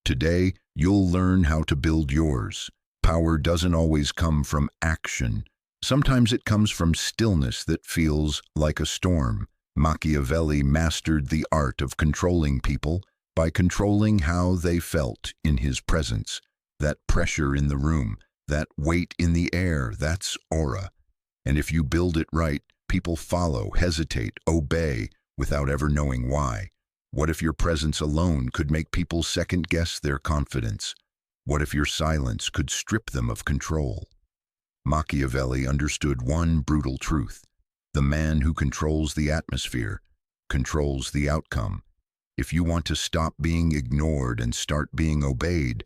Today, you'll learn how to build yours. Power doesn't always come from action. Sometimes it comes from stillness that feels like a storm. Machiavelli mastered the art of controlling people by controlling how they felt in his presence. That pressure in the room, that weight in the air, that's aura. And if you build it right, people follow, hesitate, obey, without ever knowing why. What if your presence alone could make people second-guess their confidence? What if your silence could strip them of control? Machiavelli understood one brutal truth. The man who controls the atmosphere controls the outcome. If you want to stop being ignored and start being obeyed,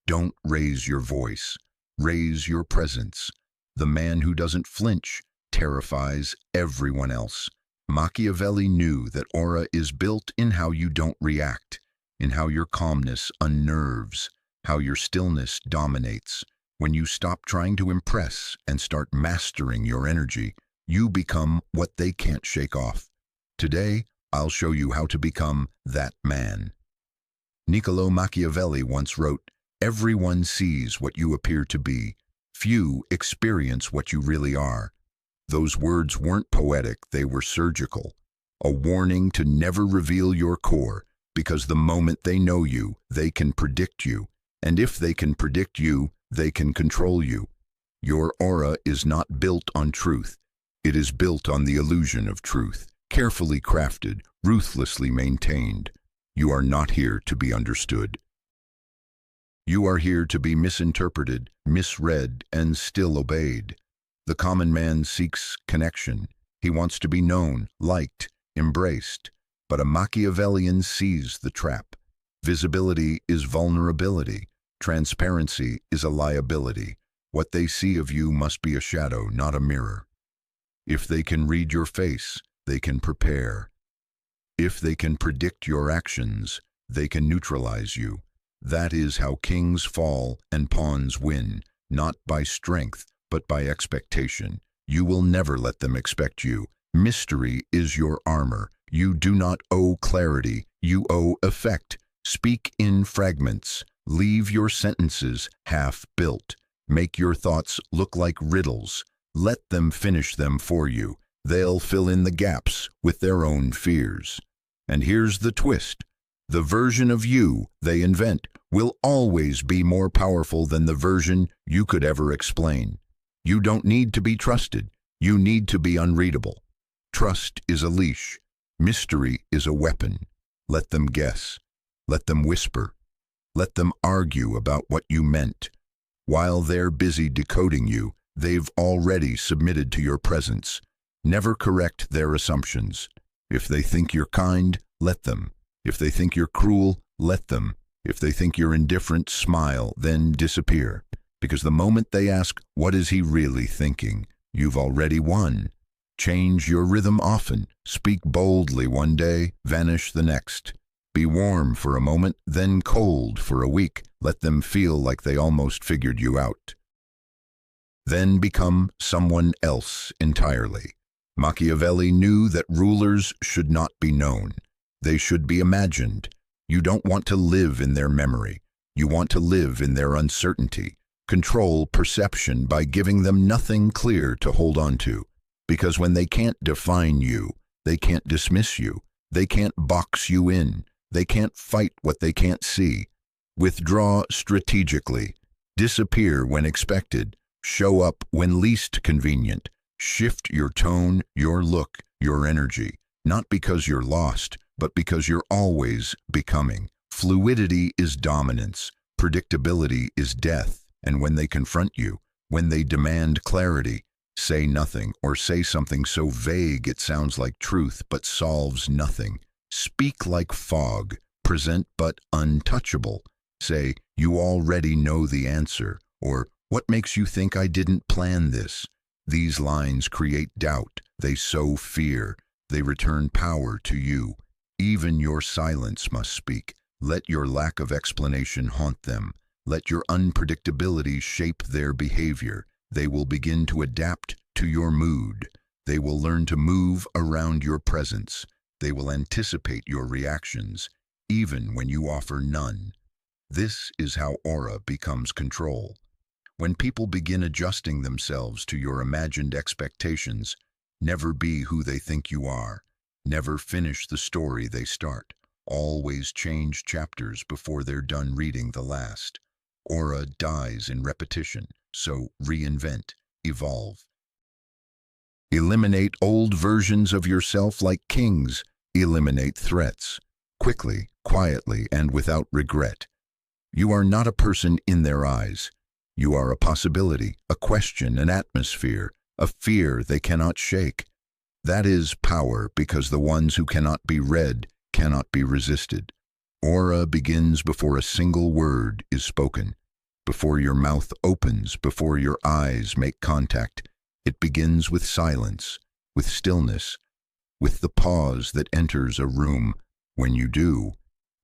don't raise your voice. Raise your presence. The man who doesn't flinch terrifies everyone else. Machiavelli knew that aura is built in how you don't react, in how your calmness unnerves, how your stillness dominates. When you stop trying to impress and start mastering your energy, you become what they can't shake off. Today, I'll show you how to become that man. Niccolo Machiavelli once wrote, "Everyone sees what you appear to be. Few experience what you really are." Those words weren't poetic, they were surgical. A warning to never reveal your core, because the moment they know you, they can predict you. And if they can predict you, they can control you. Your aura is not built on truth. It is built on the illusion of truth, carefully crafted, ruthlessly maintained. You are not here to be understood. You are here to be misinterpreted, misread, and still obeyed. The common man seeks connection. He wants to be known, liked, embraced. But a Machiavellian sees the trap. Visibility is vulnerability. Transparency is a liability. What they see of you must be a shadow, not a mirror. If they can read your face, they can prepare. If they can predict your actions, they can neutralize you. That is how kings fall and pawns win, not by strength, but by expectation. You will never let them expect you. Mystery is your armor. You do not owe clarity, you owe effect. Speak in fragments. Leave your sentences half-built. Make your thoughts look like riddles. Let them finish them for you. They'll fill in the gaps with their own fears. And here's the twist. The version of you they invent will always be more powerful than the version you could ever explain. You don't need to be trusted. You need to be unreadable. Trust is a leash. Mystery is a weapon. Let them guess. Let them whisper. Let them argue about what you meant. While they're busy decoding you, they've already submitted to your presence. Never correct their assumptions. If they think you're kind, let them. If they think you're cruel, let them. If they think you're indifferent, smile, then disappear. Because the moment they ask, what is he really thinking, you've already won. Change your rhythm often. Speak boldly one day, vanish the next. Be warm for a moment, then cold for a week. Let them feel like they almost figured you out. Then become someone else entirely. Machiavelli knew that rulers should not be known. They should be imagined. You don't want to live in their memory. You want to live in their uncertainty. Control perception by giving them nothing clear to hold on to. Because when they can't define you, they can't dismiss you. They can't box you in. They can't fight what they can't see. Withdraw strategically. Disappear when expected. Show up when least convenient. Shift your tone, your look, your energy. Not because you're lost, but because you're always becoming. Fluidity is dominance. Predictability is death. And when they confront you, when they demand clarity, say nothing or say something so vague it sounds like truth but solves nothing. Speak like fog, present but untouchable. Say, you already know the answer, or what makes you think I didn't plan this? These lines create doubt, they sow fear, they return power to you. Even your silence must speak. Let your lack of explanation haunt them. Let your unpredictability shape their behavior. They will begin to adapt to your mood. They will learn to move around your presence. They will anticipate your reactions, even when you offer none. This is how aura becomes control. When people begin adjusting themselves to your imagined expectations, never be who they think you are. Never finish the story they start. Always change chapters before they're done reading the last. Aura dies in repetition, so reinvent, evolve. Eliminate old versions of yourself like kings. Eliminate threats. Quickly, quietly, and without regret. You are not a person in their eyes. You are a possibility, a question, an atmosphere, a fear they cannot shake. That is power, because the ones who cannot be read cannot be resisted. Aura begins before a single word is spoken, before your mouth opens, before your eyes make contact. It begins with silence, with stillness, with the pause that enters a room when you do,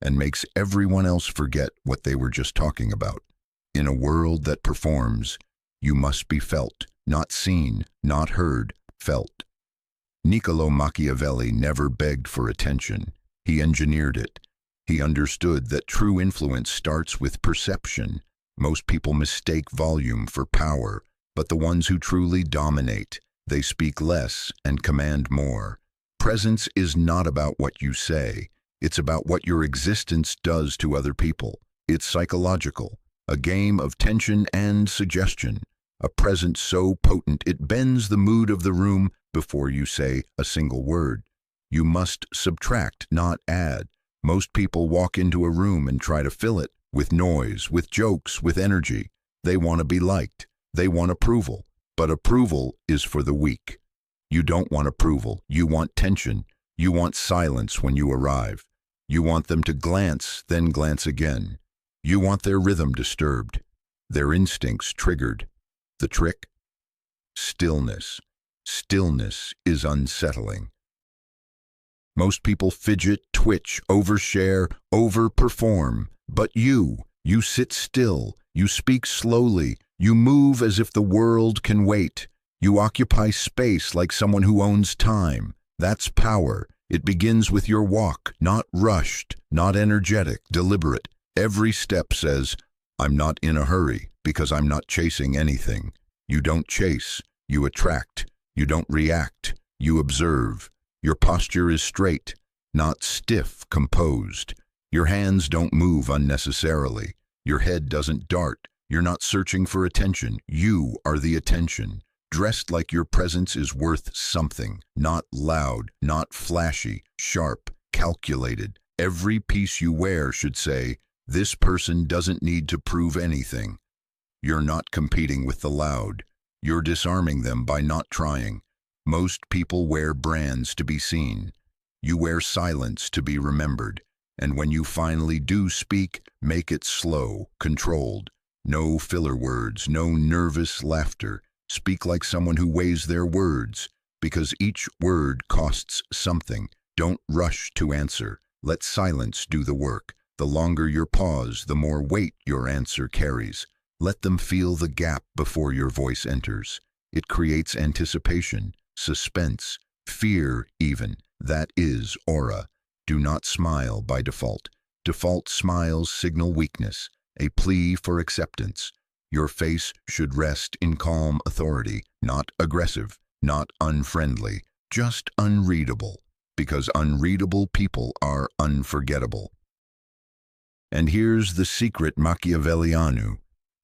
and makes everyone else forget what they were just talking about. In a world that performs, you must be felt, not seen, not heard, felt. Niccolo Machiavelli never begged for attention. He engineered it. He understood that true influence starts with perception. Most people mistake volume for power, but the ones who truly dominate, they speak less and command more. Presence is not about what you say. It's about what your existence does to other people. It's psychological, a game of tension and suggestion. A presence so potent it bends the mood of the room before you say a single word. You must subtract, not add. Most people walk into a room and try to fill it with noise, with jokes, with energy. They want to be liked. They want approval. But approval is for the weak. You don't want approval. You want tension. You want silence when you arrive. You want them to glance, then glance again. You want their rhythm disturbed, their instincts triggered. The trick? Stillness. Stillness is unsettling. Most people fidget, twitch, overshare, overperform. But you sit still, you speak slowly, you move as if the world can wait. You occupy space like someone who owns time. That's power. It begins with your walk, not rushed, not energetic, deliberate. Every step says, I'm not in a hurry because I'm not chasing anything. You don't chase, you attract. You don't react, you observe. Your posture is straight, not stiff, composed. Your hands don't move unnecessarily. Your head doesn't dart. You're not searching for attention. You are the attention. Dressed like your presence is worth something, not loud, not flashy, sharp, calculated. Every piece you wear should say, this person doesn't need to prove anything. You're not competing with the loud. You're disarming them by not trying. Most people wear brands to be seen. You wear silence to be remembered. And when you finally do speak, make it slow, controlled. No filler words, no nervous laughter. Speak like someone who weighs their words, because each word costs something. Don't rush to answer. Let silence do the work. The longer your pause, the more weight your answer carries. Let them feel the gap before your voice enters. It creates anticipation, suspense, fear even. That is aura. Do not smile by default. Default smiles signal weakness, a plea for acceptance. Your face should rest in calm authority, not aggressive, not unfriendly, just unreadable, because unreadable people are unforgettable. And here's the secret Machiavelliano.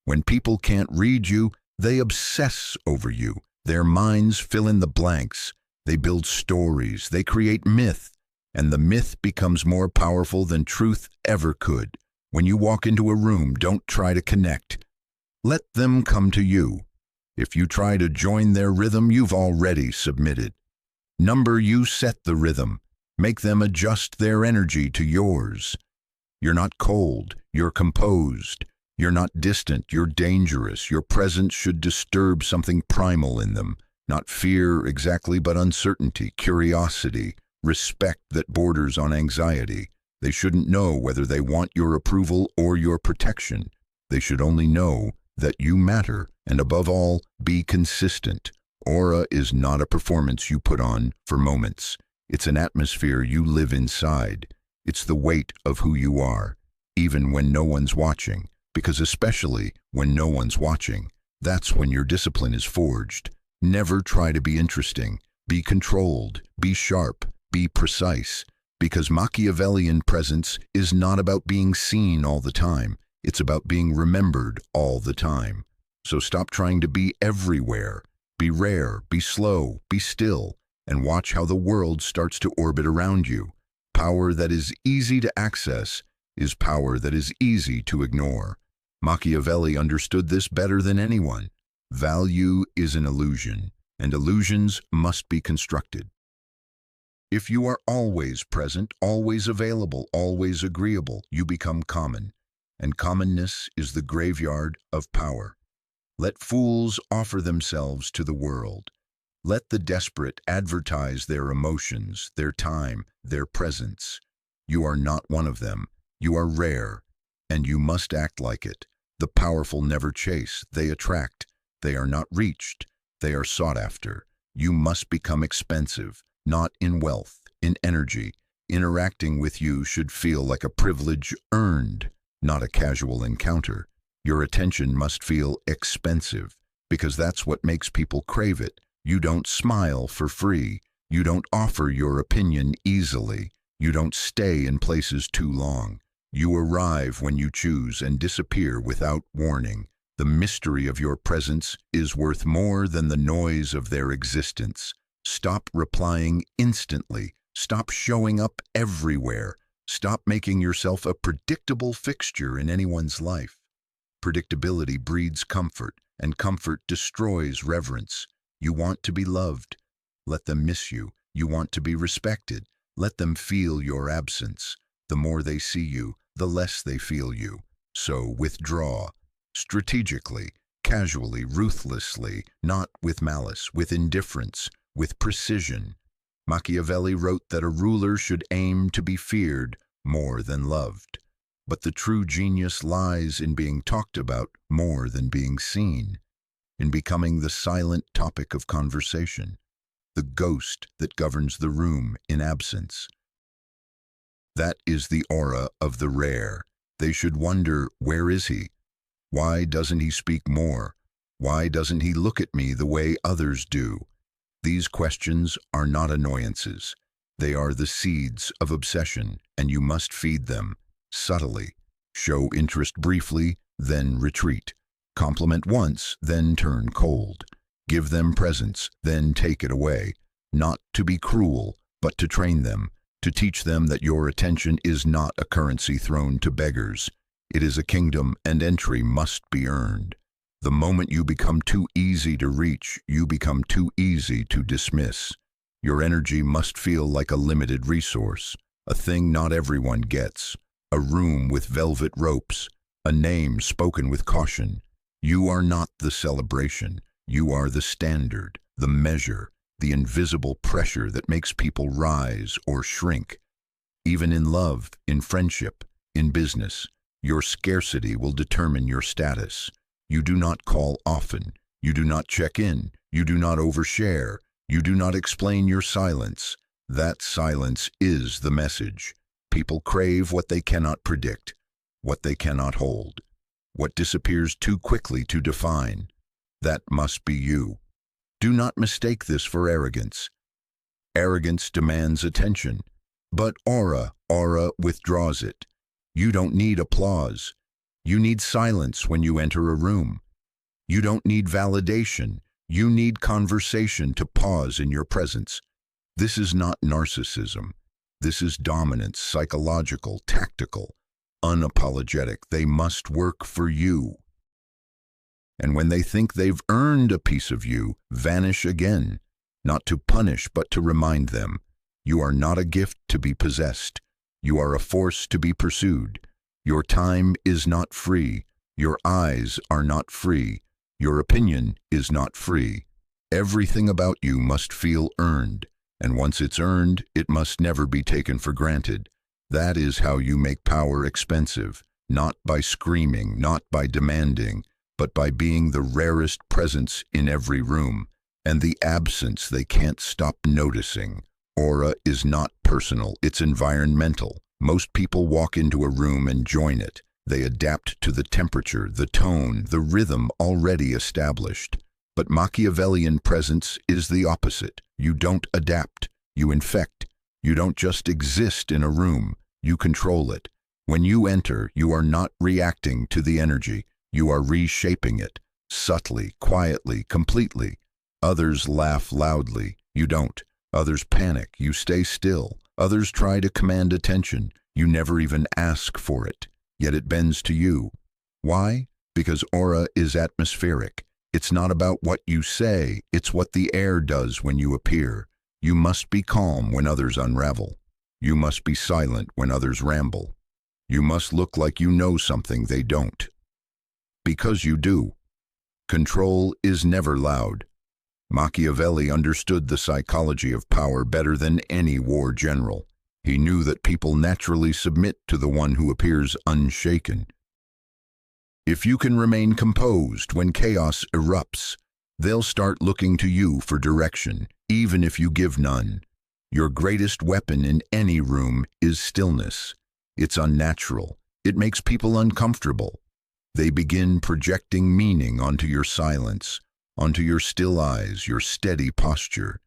When people can't read you, they obsess over you. Their minds fill in the blanks. They build stories. They create myth. And the myth becomes more powerful than truth ever could. When you walk into a room, don't try to connect. Let them come to you. If you try to join their rhythm, you've already submitted. You set the rhythm. Make them adjust their energy to yours. You're not cold, you're composed. You're not distant, you're dangerous. Your presence should disturb something primal in them. Not fear exactly, but uncertainty, curiosity, respect that borders on anxiety. They shouldn't know whether they want your approval or your protection. They should only know that you matter, and above all, be consistent. Aura is not a performance you put on for moments. It's an atmosphere you live inside. It's the weight of who you are. even when no one's watching, because especially when no one's watching, that's when your discipline is forged. Never try to be interesting. Be controlled, be sharp, be precise, because Machiavellian presence is not about being seen all the time. It's about being remembered all the time. So stop trying to be everywhere. Be rare, be slow, be still, and watch how the world starts to orbit around you. Power that is easy to access is power that is easy to ignore. Machiavelli understood this better than anyone. Value is an illusion, and illusions must be constructed. If you are always present, always available, always agreeable, you become common, and commonness is the graveyard of power. Let fools offer themselves to the world. Let the desperate advertise their emotions, their time, their presence. You are not one of them. You are rare, and you must act like it. The powerful never chase, they attract. They are not reached, they are sought after. You must become expensive, not in wealth, in energy. Interacting with you should feel like a privilege earned, not a casual encounter. Your attention must feel expensive, because that's what makes people crave it. You don't smile for free. You don't offer your opinion easily. You don't stay in places too long. You arrive when you choose and disappear without warning. The mystery of your presence is worth more than the noise of their existence. Stop replying instantly. Stop showing up everywhere. Stop making yourself a predictable fixture in anyone's life. Predictability breeds comfort, and comfort destroys reverence. You want to be loved. Let them miss you. You want to be respected. Let them feel your absence. The more they see you, the less they feel you. So withdraw. Strategically, casually, ruthlessly, not with malice, with indifference, with precision. Machiavelli wrote that a ruler should aim to be feared more than loved. But the true genius lies in being talked about more than being seen, in becoming the silent topic of conversation, the ghost that governs the room in absence. That is the aura of the rare. They should wonder, where is he? Why doesn't he speak more? Why doesn't he look at me the way others do? These questions are not annoyances. They are the seeds of obsession, and you must feed them subtly. Show interest briefly, then retreat. Compliment once, then turn cold. Give them presence, then take it away. Not to be cruel, but to train them, to teach them that your attention is not a currency thrown to beggars. It is a kingdom, and entry must be earned. The moment you become too easy to reach, you become too easy to dismiss. Your energy must feel like a limited resource, a thing not everyone gets, a room with velvet ropes, a name spoken with caution. You are not the celebration. You are the standard, the measure, the invisible pressure that makes people rise or shrink. Even in love, in friendship, in business, your scarcity will determine your status. You do not call often. You do not check in. You do not overshare. You do not explain your silence. That silence is the message. People crave what they cannot predict, what they cannot hold, what disappears too quickly to define. That must be you. Do not mistake this for arrogance. Arrogance demands attention, but aura withdraws it. You don't need applause. You need silence when you enter a room. You don't need validation. You need conversation to pause in your presence. This is not narcissism. This is dominance, psychological, tactical, unapologetic. They must work for you. And when they think they've earned a piece of you, vanish again, not to punish but to remind them. You are not a gift to be possessed. You are a force to be pursued. Your time is not free. Your eyes are not free. Your opinion is not free. Everything about you must feel earned, and once it's earned, it must never be taken for granted. That is how you make power expensive, not by screaming, not by demanding, but by being the rarest presence in every room, and the absence they can't stop noticing. Aura is not personal, it's environmental. Most people walk into a room and join it. They adapt to the temperature, the tone, the rhythm already established. But Machiavellian presence is the opposite. You don't adapt, you infect. You don't just exist in a room, you control it. When you enter, you are not reacting to the energy, you are reshaping it, subtly, quietly, completely. Others laugh loudly, you don't. Others panic, you stay still. Others try to command attention, you never even ask for it. Yet it bends to you. Why? Because aura is atmospheric. It's not about what you say, it's what the air does when you appear. You must be calm when others unravel. You must be silent when others ramble. You must look like you know something they don't. Because you do. Control is never loud. Machiavelli understood the psychology of power better than any war general. He knew that people naturally submit to the one who appears unshaken. If you can remain composed when chaos erupts, they'll start looking to you for direction, even if you give none. Your greatest weapon in any room is stillness. It's unnatural. It makes people uncomfortable. They begin projecting meaning onto your silence, onto your still eyes, your steady posture.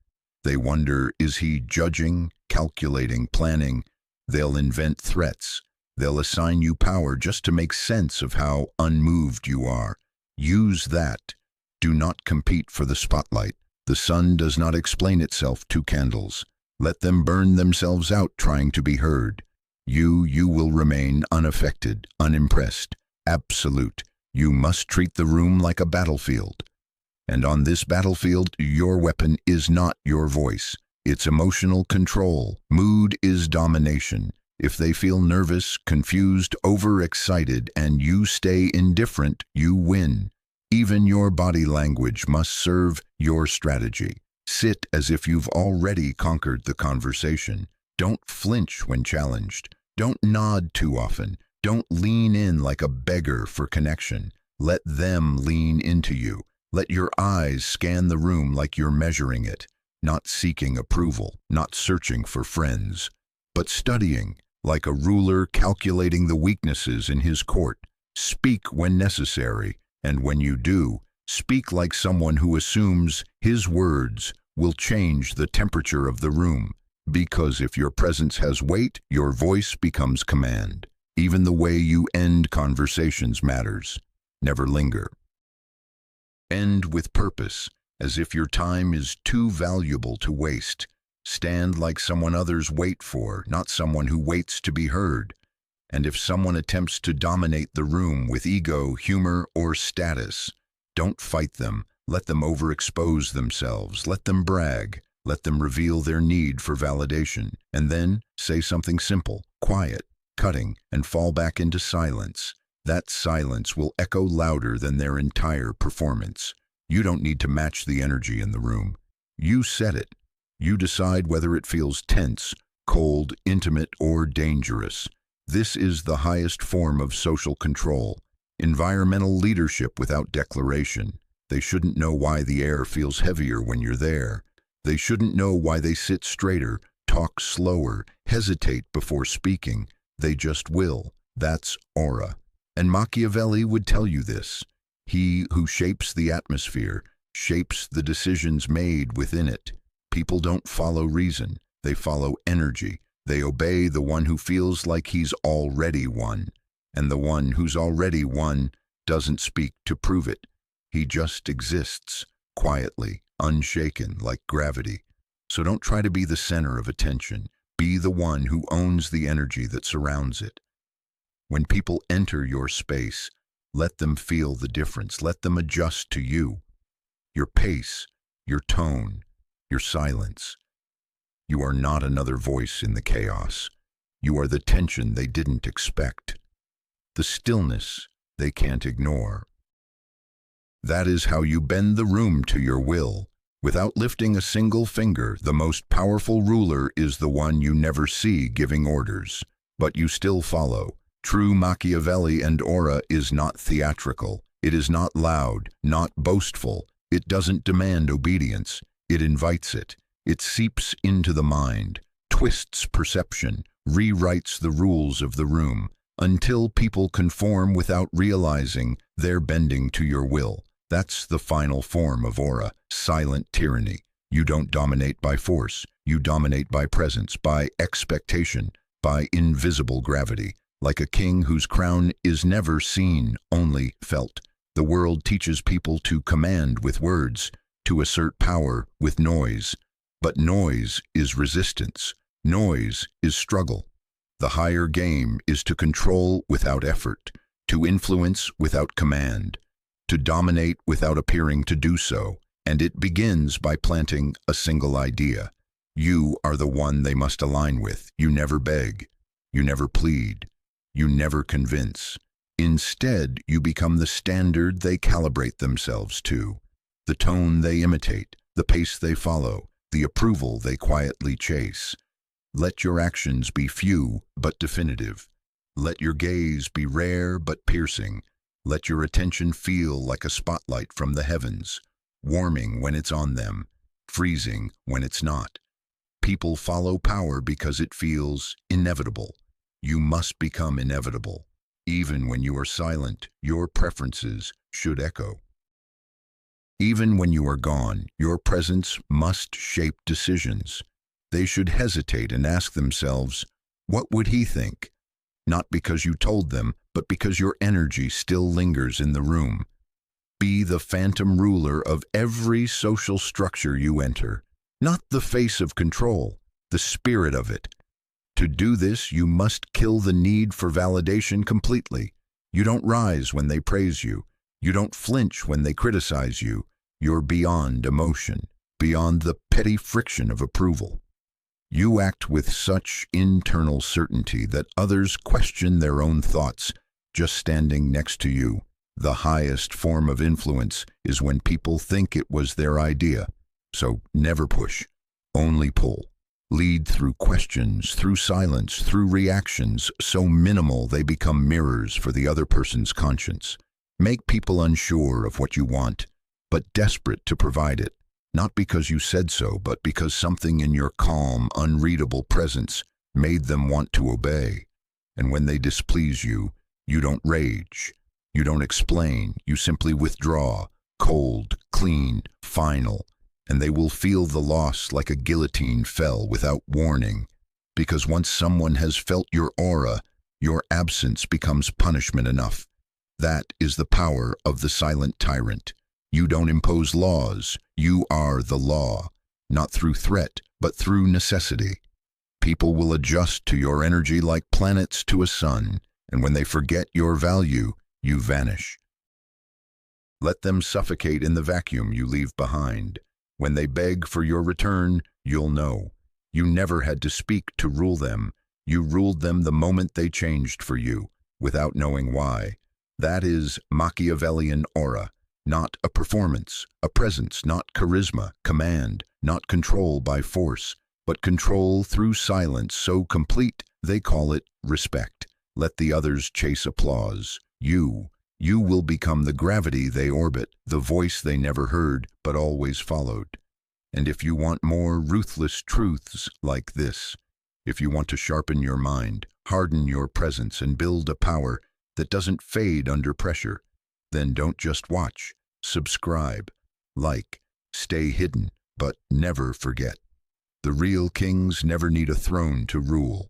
They wonder, is he judging, calculating, planning? They'll invent threats. They'll assign you power just to make sense of how unmoved you are. Use that. Do not compete for the spotlight. The sun does not explain itself to candles. Let them burn themselves out trying to be heard. You will remain unaffected, unimpressed, absolute. You must treat the room like a battlefield. And on this battlefield, your weapon is not your voice. It's emotional control. Mood is domination. If they feel nervous, confused, overexcited, and you stay indifferent, you win. Even your body language must serve your strategy. Sit as if you've already conquered the conversation. Don't flinch when challenged. Don't nod too often. Don't lean in like a beggar for connection. Let them lean into you. Let your eyes scan the room like you're measuring it, not seeking approval, not searching for friends, but studying, like a ruler calculating the weaknesses in his court. Speak when necessary, and when you do, speak like someone who assumes his words will change the temperature of the room. Because if your presence has weight, your voice becomes command. Even the way you end conversations matters. Never linger. End with purpose, as if your time is too valuable to waste. Stand like someone others wait for, not someone who waits to be heard. And if someone attempts to dominate the room with ego, humor, or status, don't fight them. Let them overexpose themselves. Let them brag. Let them reveal their need for validation. And then say something simple, quiet, cutting, and fall back into silence. That silence will echo louder than their entire performance. You don't need to match the energy in the room. You set it. You decide whether it feels tense, cold, intimate, or dangerous. This is the highest form of social control. Environmental leadership without declaration. They shouldn't know why the air feels heavier when you're there. They shouldn't know why they sit straighter, talk slower, hesitate before speaking. They just will. That's aura. And Machiavelli would tell you this. He who shapes the atmosphere shapes the decisions made within it. People don't follow reason. They follow energy. They obey the one who feels like he's already won. And the one who's already won doesn't speak to prove it. He just exists, quietly, unshaken, like gravity. So don't try to be the center of attention. Be the one who owns the energy that surrounds it. When people enter your space, let them feel the difference. Let them adjust to you. Your pace, your tone, your silence. You are not another voice in the chaos. You are the tension they didn't expect. The stillness they can't ignore. That is how you bend the room to your will. Without lifting a single finger, the most powerful ruler is the one you never see giving orders, but you still follow. True Machiavelli and aura is not theatrical. It is not loud, not boastful. It doesn't demand obedience. It invites it. It seeps into the mind, twists perception, rewrites the rules of the room, until people conform without realizing they're bending to your will. That's the final form of aura, silent tyranny. You don't dominate by force. You dominate by presence, by expectation, by invisible gravity. Like a king whose crown is never seen, only felt. The world teaches people to command with words, to assert power with noise. But noise is resistance. Noise is struggle. The higher game is to control without effort, to influence without command, to dominate without appearing to do so. And it begins by planting a single idea. You are the one they must align with. You never beg. You never plead. You never convince. Instead, you become the standard they calibrate themselves to, the tone they imitate, the pace they follow, the approval they quietly chase. Let your actions be few but definitive. Let your gaze be rare but piercing. Let your attention feel like a spotlight from the heavens, warming when it's on them, freezing when it's not. People follow power because it feels inevitable. You must become inevitable. Even when you are silent, your preferences should echo. Even when you are gone, your presence must shape decisions. They should hesitate and ask themselves, what would he think? Not because you told them, but because your energy still lingers in the room. Be the phantom ruler of every social structure you enter, not the face of control, the spirit of it. To do this, you must kill the need for validation completely. You don't rise when they praise you. You don't flinch when they criticize you. You're beyond emotion, beyond the petty friction of approval. You act with such internal certainty that others question their own thoughts just standing next to you. The highest form of influence is when people think it was their idea. So never push, only pull. Lead through questions, through silence, through reactions so minimal they become mirrors for the other person's conscience. Make people unsure of what you want, but desperate to provide it. Not because you said so, but because something in your calm, unreadable presence made them want to obey. And when they displease you, you don't rage. You don't explain. You simply withdraw, cold, clean, final. And they will feel the loss like a guillotine fell without warning. Because once someone has felt your aura, your absence becomes punishment enough. That is the power of the silent tyrant. You don't impose laws. You are the law, not through threat, but through necessity. People will adjust to your energy like planets to a sun, and when they forget your value, you vanish. Let them suffocate in the vacuum you leave behind. When they beg for your return, you'll know. You never had to speak to rule them. You ruled them the moment they changed for you, without knowing why. That is Machiavellian aura. Not a performance, a presence, not charisma, command, not control by force, but control through silence so complete they call it respect. Let the others chase applause. You will become the gravity they orbit, the voice they never heard but always followed. And if you want more ruthless truths like this, if you want to sharpen your mind, harden your presence, and build a power that doesn't fade under pressure, then don't just watch. Subscribe, like, stay hidden, but never forget. The real kings never need a throne to rule.